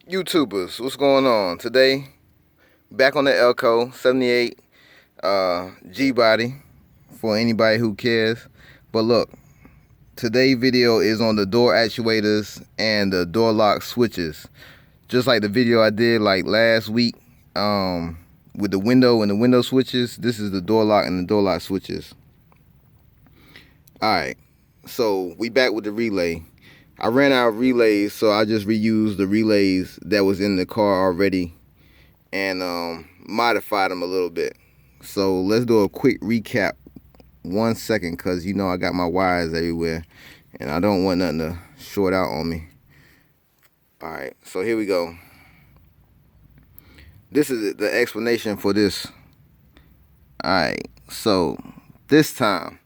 YouTubers, what's going on? Today, back on the Elco 78 Gbody for anybody who cares. But look, today's video is on the door actuators and the door lock switches. Just like the video I did like last week with the window and the window switches, this is the door lock and the door lock switches. Alright, so we back with the relay. I ran out of relays, so I just reused the relays that was in the car already and modified them a little bit. So let's do a quick recap. 1 second, because you know I got my wires everywhere and I don't want nothing to short out on me. Alright, so here we go. This is the explanation for this. Alright, so this time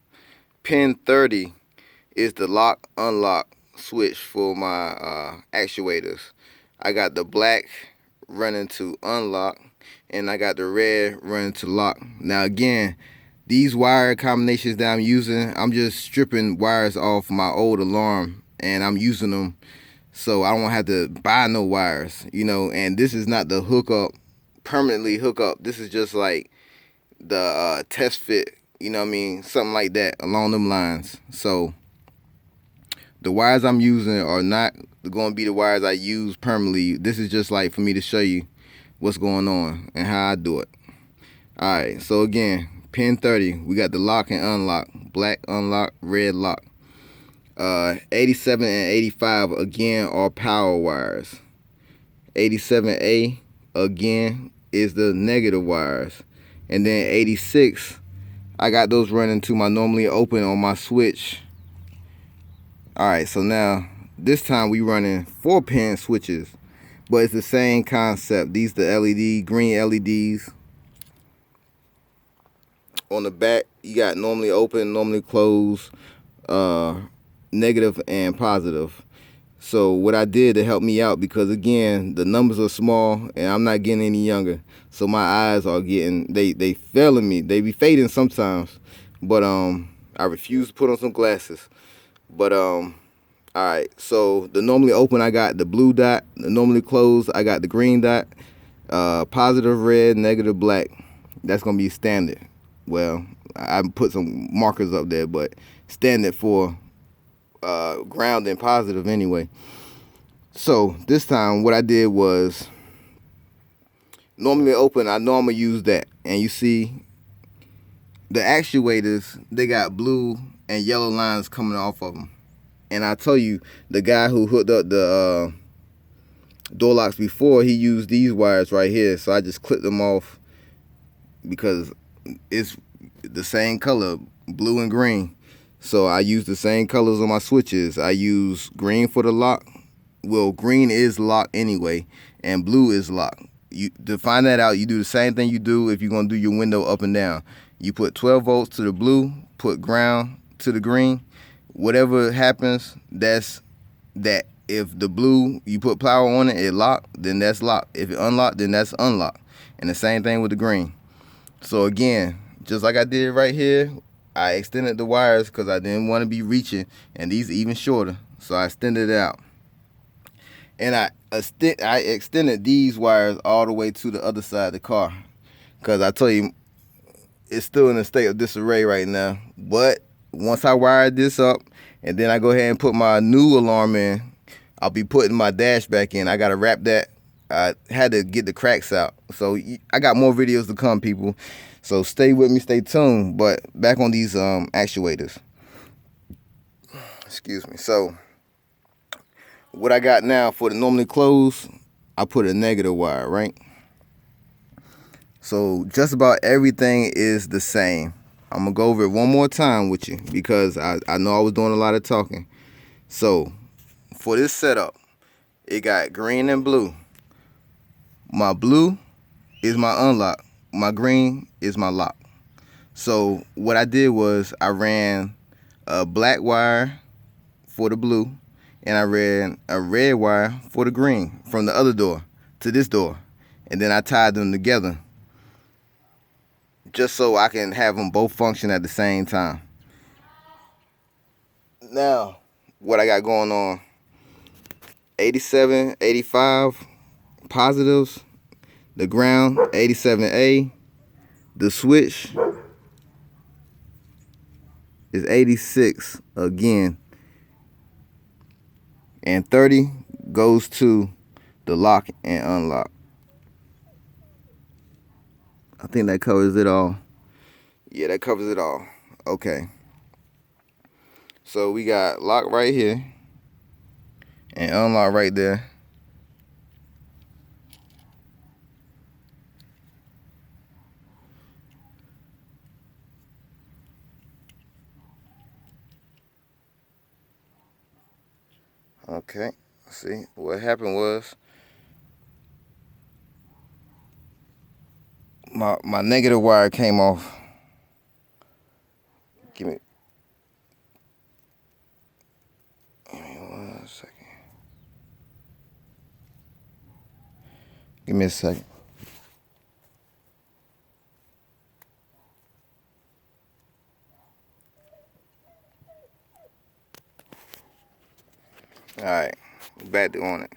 pin 30 is the lock unlock switch for my actuators. I got the black running to unlock and I got the red running to lock. Now again, these wire combinations that I'm using, I'm just stripping wires off my old alarm and I'm using them so I don't have to buy no wires, you know. And this is not the hookup, permanently hook up. This is just like the test fit, you know what I mean, something like that along them lines. So the wires I'm using are not going to be the wires I use permanently. This is just like for me to show you what's going on and how I do it. Alright, so again, pin 30, we got the lock and unlock, black unlock, red lock. 87 and 85 again are power wires. 87A again is the negative wires. And then 86, I got those running to my normally open on my switch. Alright, so now this time we running 4-pin switches, but it's the same concept. These the LED, green LEDs. On the back, you got normally open, normally closed, negative and positive. So what I did to help me out, because again, the numbers are small and I'm not getting any younger, so my eyes are getting, they failing me. They be fading sometimes, but I refuse to put on some glasses. But alright, so the normally open, I got the blue dot. The normally closed, I got the green dot. Positive red, negative black. That's gonna be standard. Well, I put some markers up there, but standard for ground and positive anyway. So this time what I did was, normally open, I normally use that, and you see the actuators, they got blue and yellow lines coming off of them. And I tell you, the guy who hooked up the door locks before, he used these wires right here, so I just clipped them off because it's the same color, blue and green. So I use the same colors on my switches. I use green for the lock. Well, green is lock anyway, and blue is lock. To find that out, you do the same thing you do if you're going to do your window up and down. You put 12 volts to the blue, put ground to the green. Whatever happens, that's that. If the blue, you put power on it, it locked, then that's locked. If it unlocked, then that's unlocked. And the same thing with the green. So again, just like I did right here, I extended the wires because I didn't want to be reaching, and these are even shorter, so I extended it out. And I extended these wires all the way to the other side of the car, because I tell you, it's still in a state of disarray right now. But once I wired this up, and then I go ahead and put my new alarm in, I'll be putting my dash back in. I got to wrap that. I had to get the cracks out. So I got more videos to come, people. So stay with me, stay tuned. But back on these actuators. Excuse me. So what I got now for the normally closed, I put a negative wire, right? So just about everything is the same. I'm going to go over it one more time with you because I know I was doing a lot of talking. So for this setup, it got green and blue. My blue is my unlock. My green is my lock. So what I did was I ran a black wire for the blue and I ran a red wire for the green from the other door to this door. And then I tied them together just so I can have them both function at the same time. Now, what I got going on, 87, 85, positives, the ground 87A, the switch is 86 again, and 30 goes to the lock and unlock. I think that covers it all. Yeah, that covers it all. Okay. So we got lock right here and unlock right there. Okay, see, what happened was my negative wire came off. Give me 1 second. Give me a second. All right, back to on it.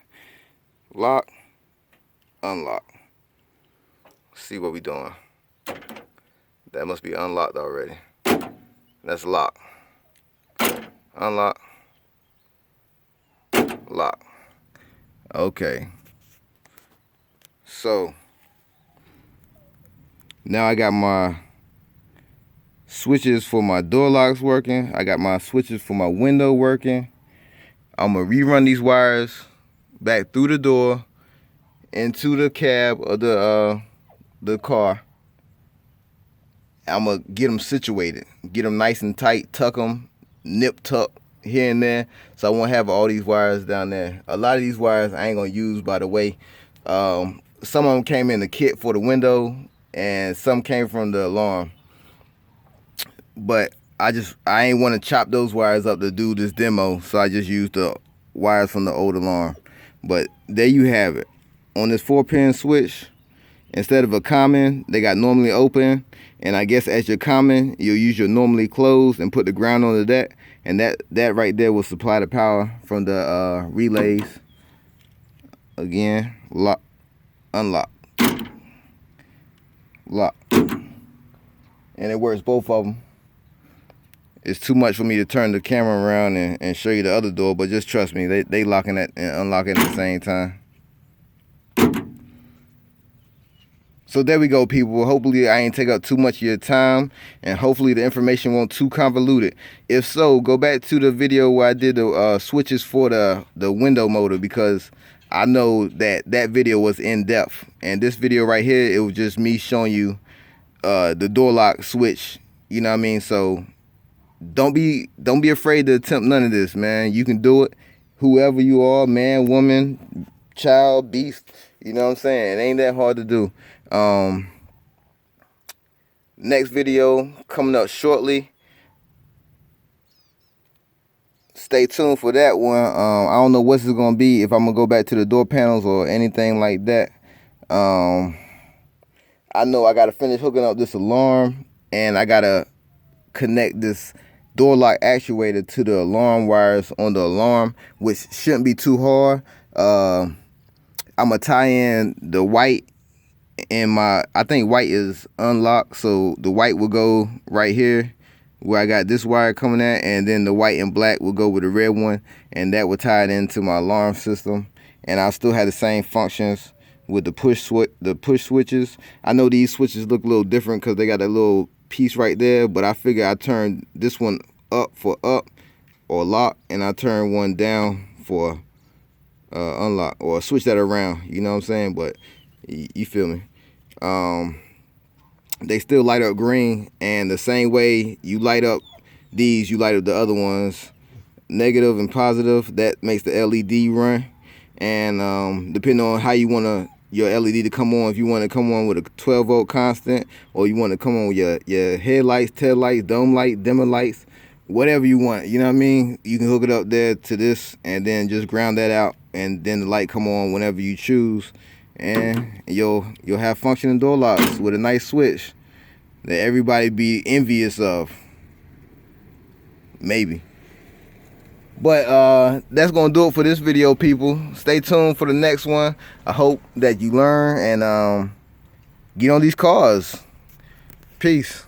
Lock, unlock. See what we doing. That must be unlocked already. That's lock. Unlock. Lock. Okay. So now I got my switches for my door locks working. I got my switches for my window working. I'm gonna rerun these wires back through the door into the cab of the car. I'm gonna get them situated, get them nice and tight, tuck them, nip tuck here and there, so I won't have all these wires down there. A lot of these wires I ain't gonna use, by the way. Some of them came in the kit for the window, and some came from the alarm. But I ain't want to chop those wires up to do this demo, so I just used the wires from the old alarm. But there you have it. On this 4-pin switch, instead of a common, they got normally open, and I guess as your common, you'll use your normally closed and put the ground onto that, and that right there will supply the power from the relays. Again, lock, unlock, lock, and it works both of them. It's too much for me to turn the camera around and show you the other door, but just trust me, they locking that and unlocking at the same time. So there we go, people. Hopefully I ain't take up too much of your time, and hopefully the information won't too convoluted. If so, go back to the video where I did the switches for the window motor, because I know that video was in depth, and this video right here, it was just me showing you the door lock switch. You know what I mean? So don't be afraid to attempt none of this, man. You can do it, whoever you are, man, woman, child, beast. You know what I'm saying? It ain't that hard to do. Next video coming up shortly. Stay tuned for that one. I don't know what's it gonna be, if I'm gonna go back to the door panels or anything like that. I know I gotta finish hooking up this alarm, and I gotta connect this door lock actuator to the alarm wires on the alarm, which shouldn't be too hard. I'm gonna tie in the white, and I think white is unlocked, so the white will go right here where I got this wire coming at, and then the white and black will go with the red one, and that will tie it into my alarm system. And I'll still have the same functions with the push switches. I know these switches look a little different because they got a little piece right there, but I figure I turn this one up for up or lock, and I turn one down for unlock, or switch that around, you know what I'm saying? But you feel me? They still light up green, and the same way you light up these, you light up the other ones, negative and positive. That makes the LED run. And depending on how you want your LED to come on, if you want to come on with a 12-volt constant, or you want to come on with your headlights, tail lights, dome light, dimmer lights, whatever you want, you know what I mean? You can hook it up there to this, and then just ground that out, and then the light come on whenever you choose, and you'll have functioning door locks with a nice switch that everybody be envious of. Maybe. But that's gonna do it for this video, people. Stay tuned for the next one. I hope that you learn and get on these cars. Peace.